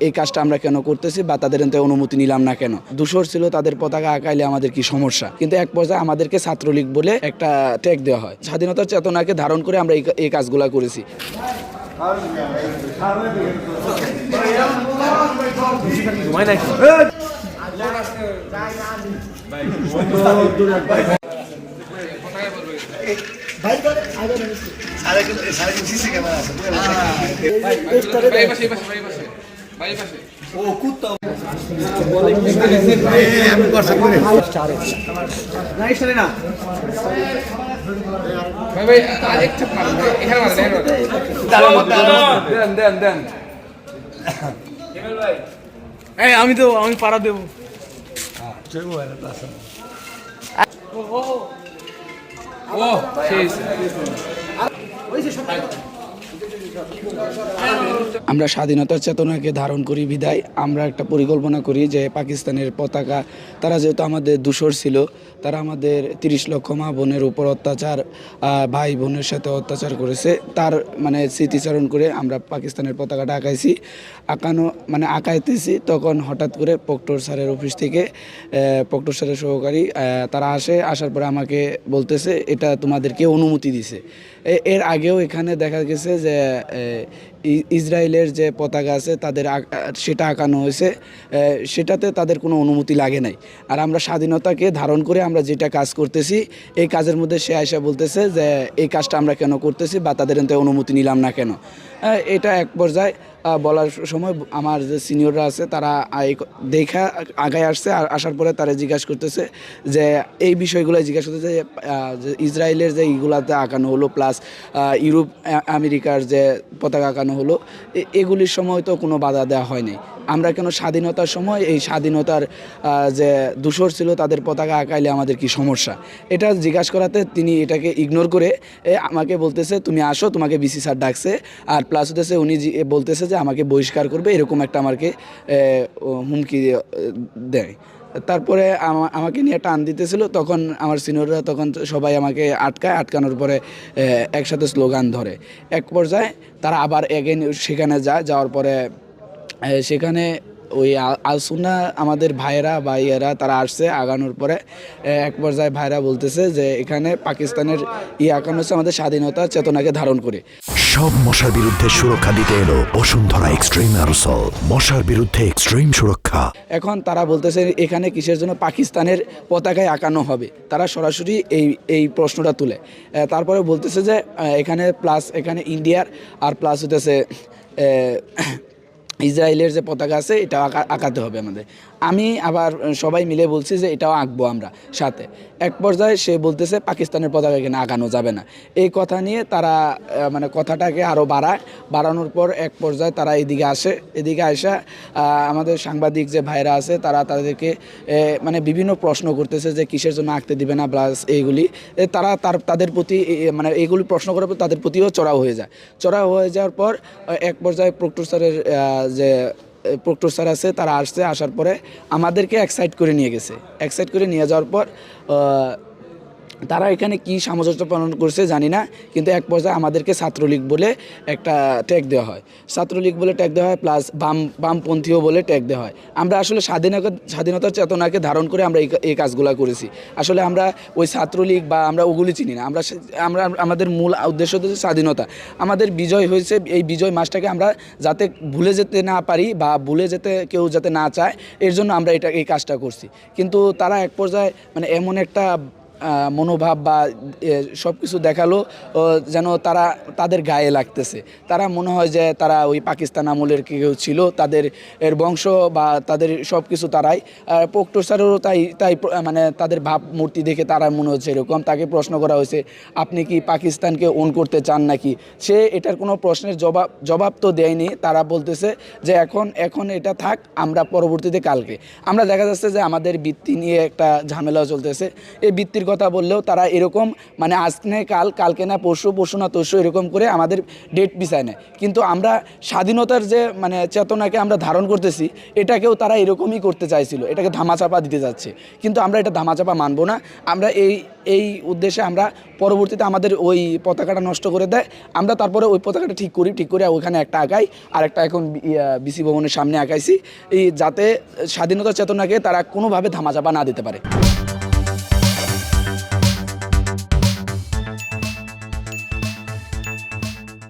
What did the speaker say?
এই কাজটা আমরা কেন করতেছি বা তাদের অনুমতি নিলাম না কেন। দূষর ছিল তাদের পতাকা আঁকাইলে আমাদের কি সমস্যা, কিন্তু এক পর্যায়ে আমাদেরকে ছাত্রলীগ বলে একটা ট্যাগ দেওয়া হয়। স্বাধীনতার চেতনাকে ধারণ করে আমরা এই কাজগুলো করেছি। আমি পাড়া দেবো। আমরা স্বাধীনতার চেতনাকে ধারণ করি বিধায় আমরা একটা পরিকল্পনা করি যে পাকিস্তানের পতাকা, তারা যেহেতু আমাদের দূষর ছিল, তারা আমাদের 30 লক্ষ মা বোনের উপর অত্যাচার, ভাই বোনের সাথে অত্যাচার করেছে, তার স্মৃতিচারণ করে আমরা পাকিস্তানের পতাকাটা আঁকাইতেছি। তখন হঠাৎ করে প্রক্টর স্যারের অফিস থেকে প্রক্টর স্যারের সহকারী তারা আসার পরে আমাকে বলতেছে এটা তোমাদেরকে অনুমতি দিছে। এর আগেও এখানে দেখা গেছে যে ইসরায়েলের যে পতাকা আছে তাদের সেটা আঁকানো হয়েছে, সেটাতে তাদের কোনো অনুমতি লাগে নাই। আর আমরা স্বাধীনতাকে ধারণ করে আমরা যেটা কাজ করতেছি, এই কাজের মধ্যে সে আয়সা বলতেছে যে এই কাজটা আমরা কেন করতেছি বা তাদের অনুমতি নিলাম না কেন। এটা এক পর্যায়ে বলার সময় আমার যে সিনিয়ররা আছে তারা দেখা আগায় আসছে, আর আসার পরে তারা জিজ্ঞাসা করতেছে যে এই বিষয়গুলো জিজ্ঞাসা করতেছে যে ইসরায়েলের যে এইগুলাতে আঁকানো হলো প্লাস ইউরোপ আমেরিকার যে পতাকা আঁকানো হলো, এগুলির সময় তো কোনো বাধা দেওয়া হয়নি। আমরা কেন স্বাধীনতার সময় এই স্বাধীনতার যে দূষর ছিল তাদের পতাকা আঁকাইলে আমাদের কি সমস্যা, এটা জিজ্ঞাসা করাতে তিনি এটাকে ইগনোর করে আমাকে বলতেছে তুমি আসো, তোমাকে বিসি স্যার ডাকছে, আর প্লাস হতেছে উনি বলতেছে যে আমাকে বহিষ্কার করবে, এরকম একটা আমাকে হুমকি দেয়। তারপরে আমাকে নিয়ে টান দিতেছিল, তখন আমার সিনিয়ররা তখন সবাই আমাকে আটকানোর পরে একসাথে স্লোগান ধরে। এক পর্যায়ে তারা আবার এগেন সেখানে যাওয়ার পরে সেখানে ওই আলসুন্না আমাদের ভাইয়েরা বা ইয়েরা তারা আসছে। আগানোর পরে এক পর্যায়ে ভাইরা বলতেছে যে এখানে পাকিস্তানের আঁকানো হচ্ছে আমাদের স্বাধীনতার চেতনাকে ধারণ করে। সব মশার বিরুদ্ধে সুরক্ষা দিতে এলো বসুন্ধরা এক্সট্রিম অ্যারোসল, মশার বিরুদ্ধে এক্সট্রিম সুরক্ষা। এখন তারা বলতেছে এখানে কিসের জন্য পাকিস্তানের পতাকায় আঁকানো হবে, তারা সরাসরি এই প্রশ্নটা তুলে। তারপরে বলতেছে যে এখানে ইন্ডিয়ার আর প্লাস হতেছে ইসরায়েলের যে পতাকা আছে এটা আঁকাতে হবে আমাদের। আমি আবার সবাই মিলে বলছি যে এটাও আঁকবো আমরা সাথে। এক পর্যায়ে সে বলতেছে পাকিস্তানের পতাকা এখানে আঁকানো যাবে না। এই কথা নিয়ে তারা কথাটাকে আরও বাড়ানোর পর এক পর্যায়ে তারা এদিকে আসা আমাদের সাংবাদিক যে ভাইরা আছে তারা তাদেরকে বিভিন্ন প্রশ্ন করতেছে যে কিসের জন্য আঁকতে দিবে না প্লাস এইগুলি। তারা তাদের প্রতি এইগুলি প্রশ্ন করার পর তাদের প্রতিও চড়াও হয়ে যাওয়ার পর এক পর্যায়ে প্রক্টর স্যারের যে প্রক্টর স্যার আছে তারা আসার পরে আমাদেরকে এক সাইড করে নিয়ে যাওয়ার পর তারা এখানে কি সামঞ্জস্য পালন করছে জানি না, কিন্তু এক পর্যায়ে আমাদেরকে ছাত্রলীগ বলে একটা ট্যাগ দেওয়া হয়, প্লাস বামপন্থীও বলে ট্যাগ দেওয়া হয়। আমরা আসলে স্বাধীনতার চেতনাকে ধারণ করে আমরা এই কাজগুলো করেছি। আসলে আমরা ওই ছাত্রলীগ বা আমরা ওগুলি চিনি না। আমাদের মূল উদ্দেশ্য হচ্ছে স্বাধীনতা। আমাদের বিজয় হয়েছে, এই বিজয় মাসটাকে আমরা যাতে ভুলে যেতে না পারি বা ভুলে যেতে কেউ যাতে না চায়, এর জন্য আমরা এই কাজটা করছি। কিন্তু তারা এক পর্যায়ে এমন একটা মনোভাব বা সব কিছু দেখালো যেন তাদের গায়ে লাগতেছে। তারা মনে হয় যে তারা ওই পাকিস্তান আমলের কেউ ছিল, তাদের বংশ বা তাদের সব কিছু তারাই। প্রক্টর স্যারেরও তাই তাদের ভাবমূর্তি দেখে তারা মনে হচ্ছে এরকম। তাকে প্রশ্ন করা হয়েছে আপনি কি পাকিস্তানকে ওন করতে চান নাকি, সে এটার কোনো প্রশ্নের জবাব তো দেয়নি। তারা বলতেছে যে এখন এটা থাক, আমরা পরবর্তীতে কালকে। আমরা দেখা যাচ্ছে যে আমাদের বৃত্তি নিয়ে একটা ঝামেলা চলতেছে। এই বৃত্তির কথা বললেও তারা এরকম মানে আজকে না কাল, কালকে না পরশু, পরশু না তরশু এরকম করে আমাদের ডেট পিছায় নেয়। কিন্তু আমরা স্বাধীনতার যে মানে চেতনাকে আমরা ধারণ করতেছি, এটাকেও তারা এরকমই করতে চাইছিল, এটাকে ধামাচাপা দিতে যাচ্ছে। কিন্তু আমরা এটা ধামাচাপা মানব না। আমরা এই উদ্দেশ্যে আমরা পরবর্তীতে আমাদের ওই পতাকাটা নষ্ট করে দেয়, আমরা তারপরে ওই পতাকাটা ঠিক করে ওইখানে একটা আঁকাই, আর একটা এখন বিসি ভবনের সামনে আঁকাইছি, এই যাতে স্বাধীনতা চেতনাকে তারা কোনোভাবে ধামাচাপা না দিতে পারে।